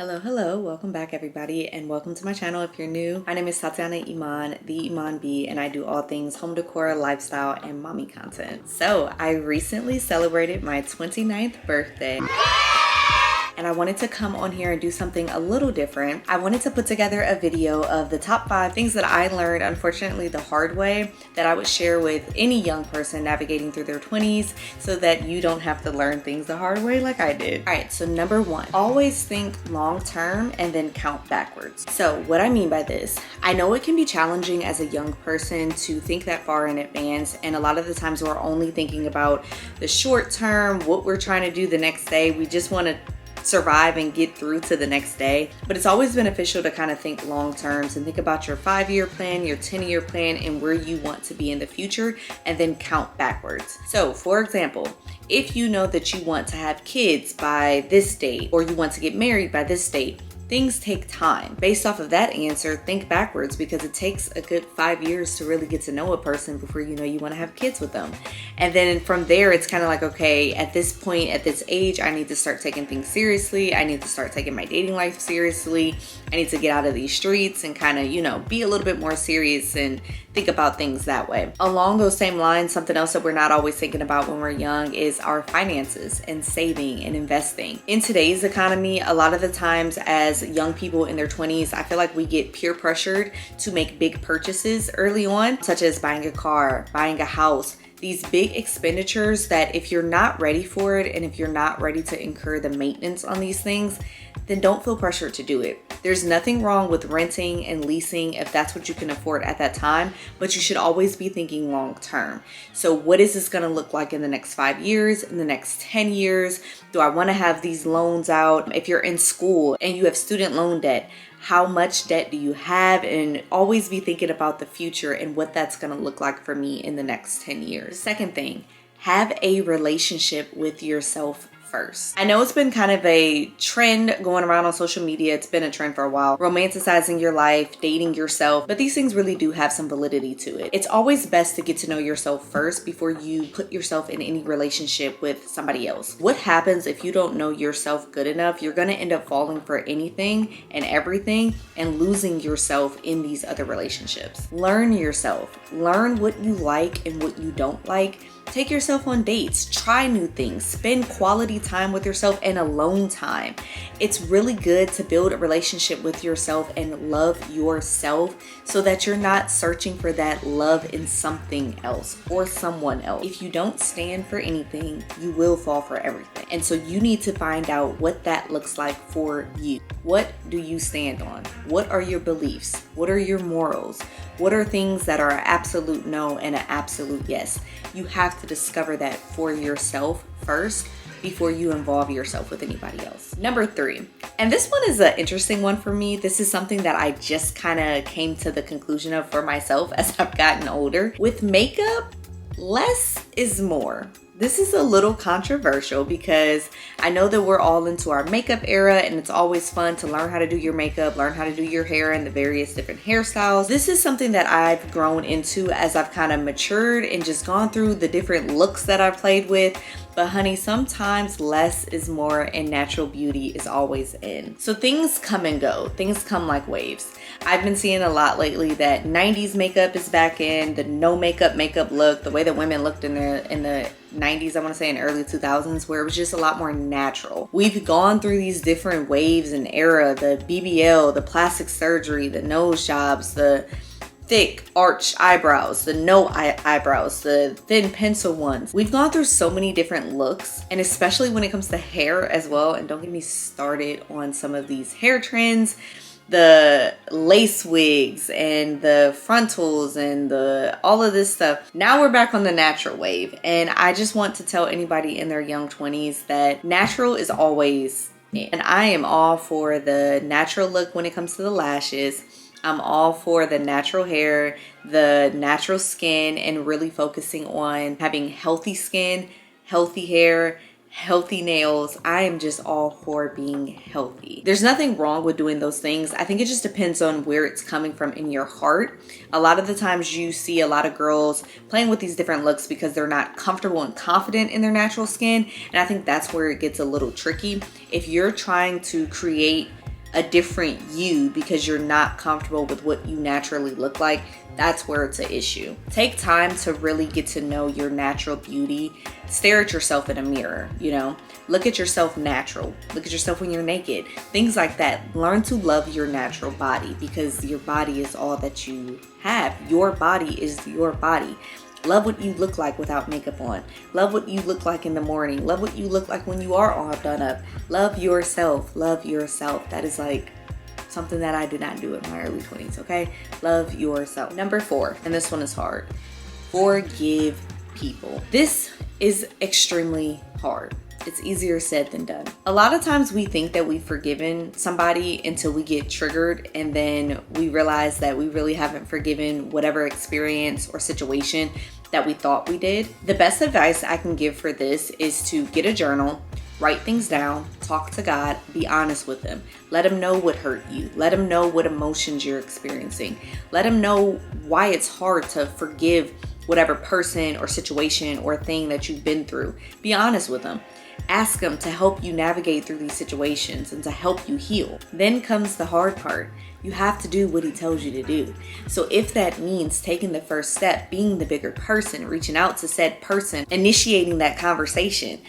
Hello, welcome back everybody, and welcome to my channel if you're new. My name is Tatiana Iman, the Iman B, and I do all things home decor, lifestyle, and mommy content. So I recently celebrated my 29th birthday. And I wanted to come on here and do something a little different. I wanted to put together a video of the top 5 things that I learned, unfortunately the hard way, that I would share with any young person navigating through their 20s so that you don't have to learn things the hard way like I did. All right, so number 1, always think long term and then count backwards. So what I mean by this, I know it can be challenging as a young person to think that far in advance, and a lot of the times we're only thinking about the short term, what we're trying to do the next day. We just want to survive and get through to the next day. But it's always beneficial to kind of think long terms and think about your 5-year plan, your 10-year plan, and where you want to be in the future, and then count backwards. So for example, if you know that you want to have kids by this date, or you want to get married by this date, things take time. Based off of that answer, think backwards, because it takes a good 5 years to really get to know a person before you know you want to have kids with them. And then from there, it's kind of like, okay, at this point, at this age, I need to start taking things seriously. I need to start taking my dating life seriously. I need to get out of these streets and kind of, be a little bit more serious and think about things that way. Along those same lines, something else that we're not always thinking about when we're young is our finances and saving and investing. In today's economy, a lot of the times as young people in their 20s, I feel like we get peer pressured to make big purchases early on, such as buying a car, buying a house, these big expenditures that if you're not ready for it and if you're not ready to incur the maintenance on these things, then don't feel pressured to do it. There's nothing wrong with renting and leasing if that's what you can afford at that time, but you should always be thinking long term. So what is this gonna look like in the next 5 years, in the next 10 years? Do I wanna have these loans out? If you're in school and you have student loan debt, how much debt do you have? And always be thinking about the future and what that's gonna look like for me in the next 10 years. Second thing, have a relationship with yourself first. I know it's been kind of a trend going around on social media. It's been a trend for a while, romanticizing your life, dating yourself, but these things really do have some validity to it. It's always best to get to know yourself first before you put yourself in any relationship with somebody else. What happens if you don't know yourself good enough? You're gonna end up falling for anything and everything and losing yourself in these other relationships. Learn yourself. Learn what you like and what you don't like. Take yourself on dates, try new things, spend quality time with yourself and alone time. It's really good to build a relationship with yourself and love yourself so that you're not searching for that love in something else or someone else. If you don't stand for anything, you will fall for everything. And so you need to find out what that looks like for you. What do you stand on? What are your beliefs? What are your morals? What are things that are an absolute no and an absolute yes? You have to discover that for yourself first before you involve yourself with anybody else. Number 3, and this one is an interesting one for me. This is something that I just kind of came to the conclusion of for myself as I've gotten older. With makeup, less is more. This is a little controversial because I know that we're all into our makeup era and it's always fun to learn how to do your makeup, learn how to do your hair and the various different hairstyles. This is something that I've grown into as I've kind of matured and just gone through the different looks that I've played with. But honey, sometimes less is more and natural beauty is always in. So things come and go. Things come like waves. I've been seeing a lot lately that 90s makeup is back in, the no makeup look, the way that women looked in the 90s, I want to say in early 2000s, where it was just a lot more natural. We've gone through these different waves and era, the BBL, the plastic surgery, the nose jobs, the thick arch eyebrows, the no eyebrows, the thin pencil ones. We've gone through so many different looks, and especially when it comes to hair as well. And don't get me started on some of these hair trends, the lace wigs and the frontals and all of this stuff. Now we're back on the natural wave, and I just want to tell anybody in their young 20s that natural is always in. And I am all for the natural look when it comes to the lashes. I'm all for the natural hair, the natural skin, and really focusing on having healthy skin, healthy hair, healthy nails. I am just all for being healthy. There's nothing wrong with doing those things. I think it just depends on where it's coming from in your heart. A lot of the times you see a lot of girls playing with these different looks because they're not comfortable and confident in their natural skin. And I think that's where it gets a little tricky. If you're trying to create a different you because you're not comfortable with what you naturally look like, that's where it's an issue. Take time to really get to know your natural beauty. Stare at yourself in a mirror, you know? Look at yourself natural. Look at yourself when you're naked. Things like that. Learn to love your natural body because your body is all that you have. Your body is your body. Love what you look like without makeup on. Love what you look like in the morning. Love what you look like when you are all done up. Love yourself. Love yourself. That is like something that I did not do in my early 20s, okay? Love yourself. Number 4, and this one is hard. Forgive people. This is extremely hard. It's easier said than done. A lot of times we think that we've forgiven somebody until we get triggered, and then we realize that we really haven't forgiven whatever experience or situation that we thought we did. The best advice I can give for this is to get a journal, write things down, talk to God, be honest with him. Let him know what hurt you. Let him know what emotions you're experiencing. Let him know why it's hard to forgive whatever person or situation or thing that you've been through. Be honest with him. Ask him to help you navigate through these situations and to help you heal. Then comes the hard part. You have to do what he tells you to do. So if that means taking the first step, being the bigger person, reaching out to said person, initiating that conversation,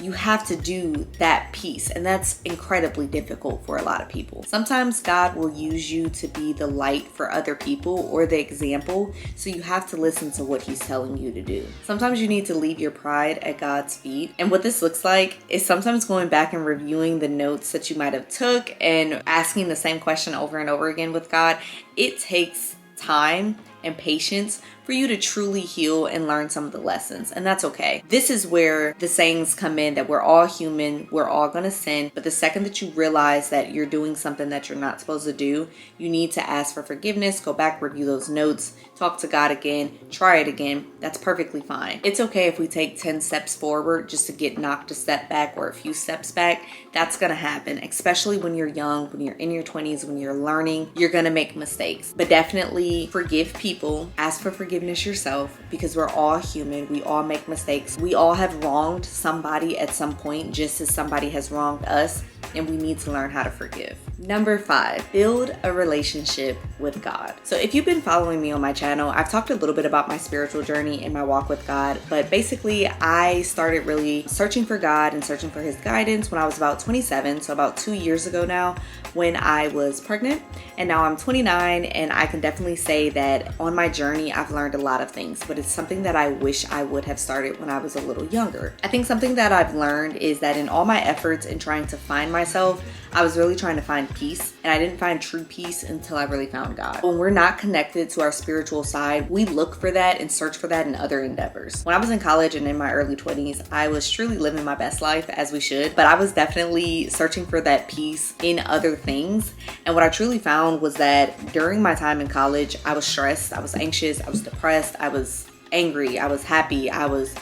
you have to do that piece, and that's incredibly difficult for a lot of people. Sometimes God will use you to be the light for other people or the example, so you have to listen to what he's telling you to do. Sometimes you need to leave your pride at God's feet, and what this looks like is sometimes going back and reviewing the notes that you might have took and asking the same question over and over again with God. It takes time and patience for you to truly heal and learn some of the lessons, and that's okay. This is where the sayings come in that we're all human, we're all gonna sin, but the second that you realize that you're doing something that you're not supposed to do, you need to ask for forgiveness, go back, review those notes, talk to God again, try it again. That's perfectly fine. It's okay if we take 10 steps forward just to get knocked a step back or a few steps back. That's gonna happen, especially when you're young, when you're in your 20s, when you're learning, you're gonna make mistakes. But definitely forgive people, ask for forgiveness yourself, because we're all human. We all make mistakes. We all have wronged somebody at some point, just as somebody has wronged us, and we need to learn how to forgive. Number 5, build a relationship with God. So if you've been following me on my channel, I've talked a little bit about my spiritual journey and my walk with God, but basically I started really searching for God and searching for his guidance when I was about 27, so about 2 years ago now, when I was pregnant, and now I'm 29, and I can definitely say that on my journey I've learned a lot of things, but it's something that I wish I would have started when I was a little younger. I think something that I've learned is that in all my efforts in trying to find myself, I was really trying to find peace, and I didn't find true peace until I really found God. When we're not connected to our spiritual side, we look for that and search for that in other endeavors. When I was in college and in my early 20s, I was truly living my best life, as we should, but I was definitely searching for that peace in other things. And what I truly found was that during my time in college, I was stressed, I was anxious, I was depressed, I was angry, I was happy, I was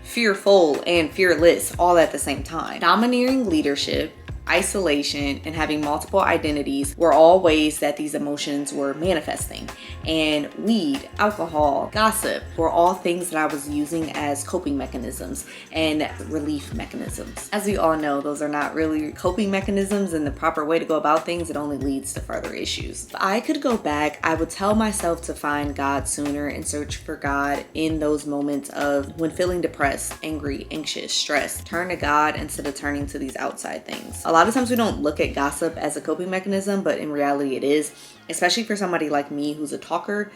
fearful and fearless all at the same time. Domineering leadership, isolation, and having multiple identities were all ways that these emotions were manifesting. And weed, alcohol, gossip were all things that I was using as coping mechanisms and relief mechanisms. As we all know, those are not really coping mechanisms and the proper way to go about things. It only leads to further issues. If I could go back, I would tell myself to find God sooner and search for God in those moments of when feeling depressed, angry, anxious, stressed. Turn to God instead of turning to these outside things. A lot of times we don't look at gossip as a coping mechanism, but in reality it is, especially for somebody like me who's a talker.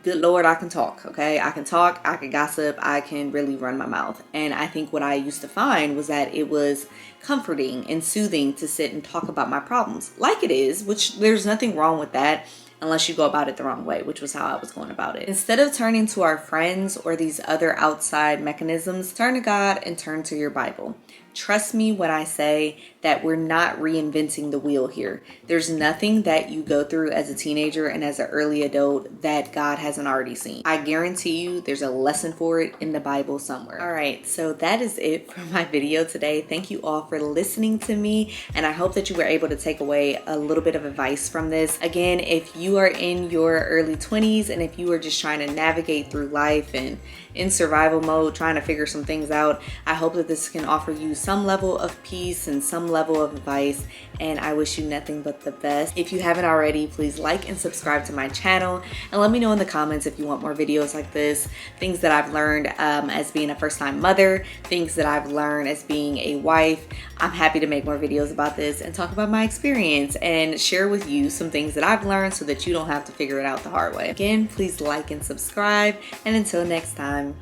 Good Lord, I can talk, okay? I can talk, I can gossip, I can really run my mouth. And I think what I used to find was that it was comforting and soothing to sit and talk about my problems, like it is, which there's nothing wrong with that, unless you go about it the wrong way, which was how I was going about it. Instead of turning to our friends or these other outside mechanisms, turn to God and turn to your Bible. Trust me when I say that we're not reinventing the wheel here. There's nothing that you go through as a teenager and as an early adult that God hasn't already seen. I guarantee you there's a lesson for it in the Bible somewhere. All right, so that is it for my video today. Thank you all for listening to me, and I hope that you were able to take away a little bit of advice from this. Again, if you are in your early 20s and if you are just trying to navigate through life and in survival mode, trying to figure some things out. I hope that this can offer you some level of peace and some level of advice, and I wish you nothing but the best. If you haven't already, please like and subscribe to my channel, and let me know in the comments if you want more videos like this, things that I've learned as being a first-time mother, things that I've learned as being a wife. I'm happy to make more videos about this and talk about my experience and share with you some things that I've learned so that you don't have to figure it out the hard way. Again, please like and subscribe, and until next time,